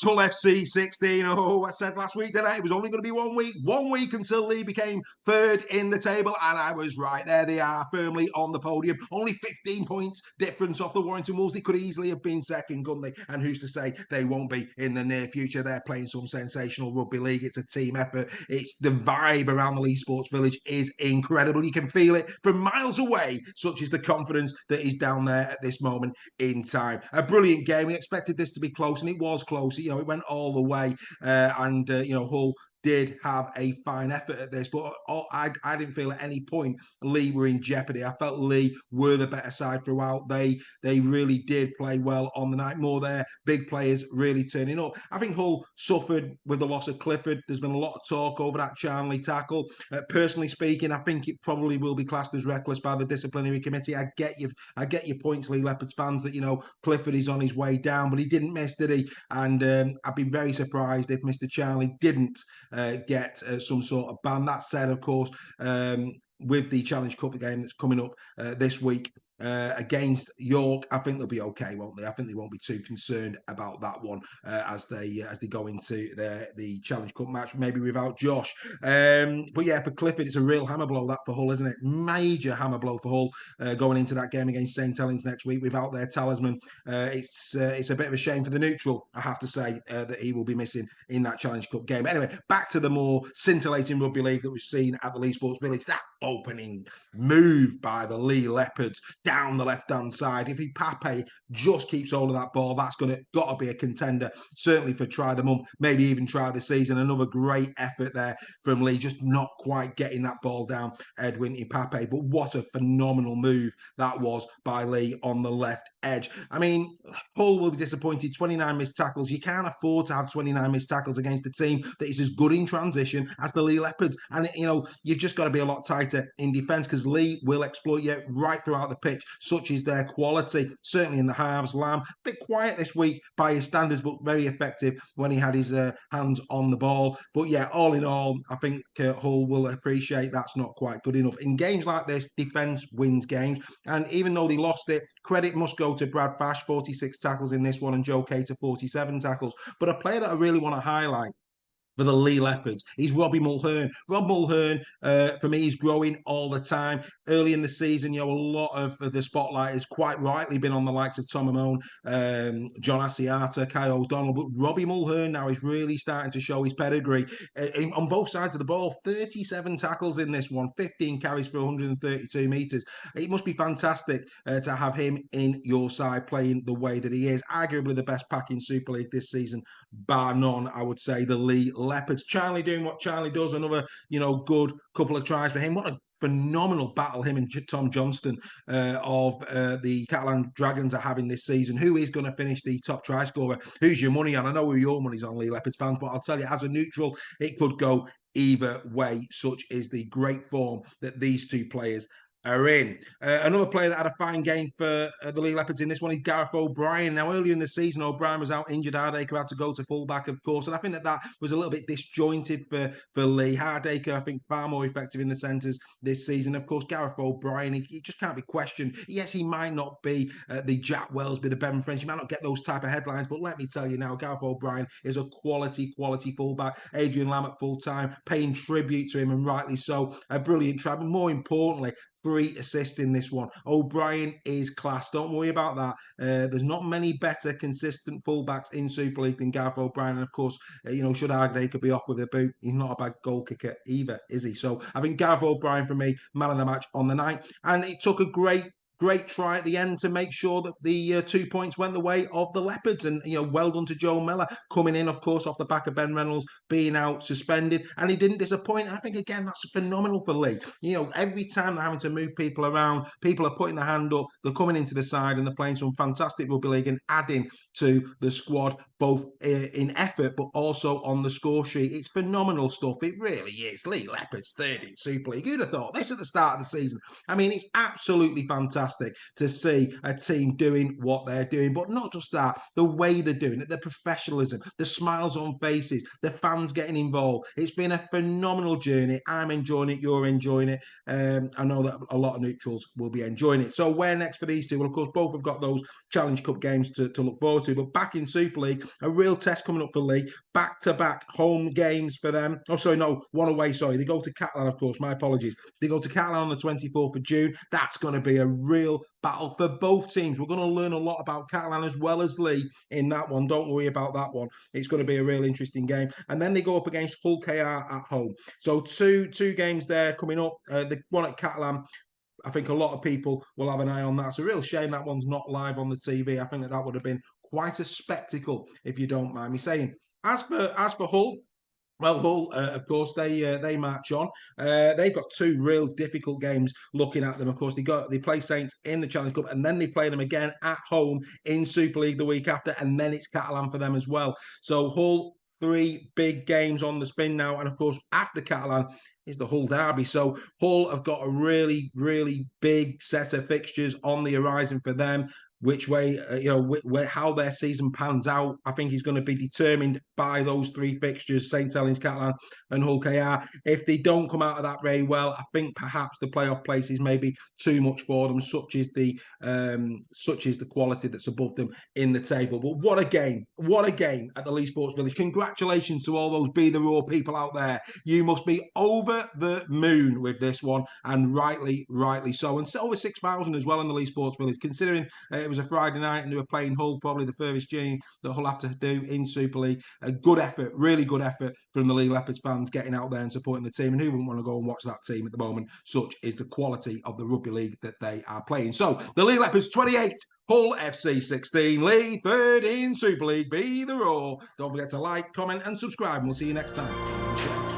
Tull FC 16. Oh, I said last week that it was only going to be 1 week. 1 week until Leigh became third in the table, and I was right. There they are, firmly on the podium. Only 15 points difference off the Warrington Wolves. They could easily have been second, couldn't they? And who's to say they won't be in the near future? They're playing some sensational rugby league. It's a team effort. It's the vibe around the Leigh Sports Village is incredible. You can feel it from miles away. Such is the confidence that is down there at this moment in time. A brilliant game. We expected this to be close, and it was close. You know, it went all the way, and Hull did have a fine effort at this, but I didn't feel at any point Leigh were in jeopardy. I felt Leigh were the better side throughout. They really did play well on the night. More their big players really turning up. I think Hull suffered with the loss of Clifford. There's been a lot of talk over that Charnley tackle. Personally speaking, I think it probably will be classed as reckless by the disciplinary committee. I get your points, Leigh Leopards fans, that Clifford is on his way down, but he didn't miss, did he? And I'd be very surprised if Mr. Charnley didn't get some sort of ban. That said, of course, with the Challenge Cup game that's coming up this week against York, I think they'll be okay, won't they? I think they won't be too concerned about that one as they go into the Challenge Cup match, maybe without Josh. But yeah, for Clifford, it's a real hammer blow that for Hull, isn't it? Major hammer blow for Hull going into that game against St Helens next week without their talisman. It's a bit of a shame for the neutral, I have to say, that he will be missing in that Challenge Cup game. Anyway, back to the more scintillating rugby league that we've seen at the Leigh Sports Village. That opening move by the Leigh Leopards down the left-hand side. If Pape just keeps hold of that ball, that's got to be a contender, certainly for try the month, maybe even try the season. Another great effort there from Leigh, just not quite getting that ball down Edwin Pape. But what a phenomenal move that was by Leigh on the left edge. I mean, Hull will be disappointed. 29 missed tackles. You can't afford to have 29 missed tackles against a team that is as good in transition as the Leigh Leopards. And, you've just got to be a lot tighter in defence, because Leigh will exploit you right throughout the pitch. Such is their quality, certainly in the halves. Lamb, a bit quiet this week by his standards, but very effective when he had his hands on the ball. But yeah, all in all, I think Hull will appreciate that's not quite good enough. In games like this, defence wins games. And even though they lost it, credit must go to Brad Fash, 46 tackles in this one, and Joe Cater, 47 tackles. But a player that I really want to highlight for the Leigh Leopards, he's Robbie Mulhern. Rob Mulhern, for me, is growing all the time. Early in the season, a lot of the spotlight has quite rightly been on the likes of Tom Amone, John Asiata, Kai O'Donnell, but Robbie Mulhern now is really starting to show his pedigree on both sides of the ball. 37 tackles in this one, 15 carries for 132 metres. It must be fantastic to have him in your side playing the way that he is. Arguably the best pack in Super League this season, bar none, I would say, the Leigh Leopards. Charnley doing what Charnley does, another, good couple of tries for him. What a phenomenal battle him and Tom Johnston of the Catalan Dragons are having this season. Who is going to finish the top try scorer? Who's your money on? I know who your money's on, Leigh Leopards fans, but I'll tell you, as a neutral, it could go either way. Such is the great form that these two players are in. Another player that had a fine game for the Leigh Leopards in this one is Gareth O'Brien. Now, earlier in the season, O'Brien was out injured. Hardaker had to go to fullback, of course, and I think that was a little bit disjointed for Leigh. Hardaker, I think, far more effective in the centres this season. Of course, Gareth O'Brien, he just can't be questioned. Yes, he might not be the Jack Wellsby, the Bevan French. He might not get those type of headlines, but let me tell you now, Gareth O'Brien is a quality fullback. Adrian Lamb at full-time, paying tribute to him, and rightly so. A brilliant try, but more importantly, 3 assists in this one. O'Brien is class. Don't worry about that. There's not many better consistent fullbacks in Super League than Gareth O'Brien. And of course, should Hardaker be off with a boot, he's not a bad goal kicker either, is he? So I think Gareth O'Brien, for me, man of the match on the night. And it took a great try at the end to make sure that the 2 points went the way of the Leopards. And, well done to Joe Miller coming in, of course, off the back of Ben Reynolds being out suspended. And he didn't disappoint. And I think, again, that's phenomenal for Leigh. Every time they're having to move people around, people are putting their hand up, they're coming into the side and they're playing some fantastic rugby league and adding to the squad, both in effort, but also on the score sheet. It's phenomenal stuff. It really is. Leigh Leopards, third in Super League. Who'd have thought this at the start of the season? I mean, it's absolutely fantastic. fantastic to see a team doing what they're doing. But not just that, the way they're doing it, the professionalism, the smiles on faces, the fans getting involved. It's been a phenomenal journey. I'm enjoying it. You're enjoying it. I know that a lot of neutrals will be enjoying it. So where next for these two? Well, of course, both have got those Challenge Cup games to look forward to. But back in Super League, a real test coming up for Leigh. Back-to-back home games for them. Oh, sorry, no, one away, sorry. They go to Catalan, of course. My apologies. They go to Catalan on the 24th of June. That's going to be a real battle for both teams. We're going to learn a lot about Catalan as well as Leigh in that one. Don't worry about that one. It's going to be a real interesting game. And then they go up against Hull KR at home. So two games there coming up. The one at Catalan, I think a lot of people will have an eye on that. It's a real shame that one's not live on the TV. I think that would have been quite a spectacle, if you don't mind me saying. As for Hull, well, Hull, of course, they march on. They've got two real difficult games looking at them. Of course, they play Saints in the Challenge Cup, and then they play them again at home in Super League the week after, and then it's Catalan for them as well. So Hull, 3 big games on the spin now, and of course, after Catalan is the Hull derby. So Hull have got a really, really big set of fixtures on the horizon for them. Which way, how their season pans out, I think is going to be determined by those 3 fixtures, St. Helens, Catalan and Hull KR. If they don't come out of that very well, I think perhaps the playoff places may be too much for them, such is the quality that's above them in the table. But what a game at the Leigh Sports Village. Congratulations to all those Be The Raw people out there. You must be over the moon with this one, and rightly so. And over 6,000 as well in the Leigh Sports Village, considering it was a Friday night and they were playing Hull, probably the furthest journey that Hull have to do in Super League. A good effort, really good effort from the Leigh Leopards fans getting out there and supporting the team. And who wouldn't want to go and watch that team at the moment? Such is the quality of the rugby league that they are playing. So the Leigh Leopards 28, Hull FC 16. Leigh 3rd in Super League. Be The Raw. Don't forget to like, comment and subscribe. And we'll see you next time.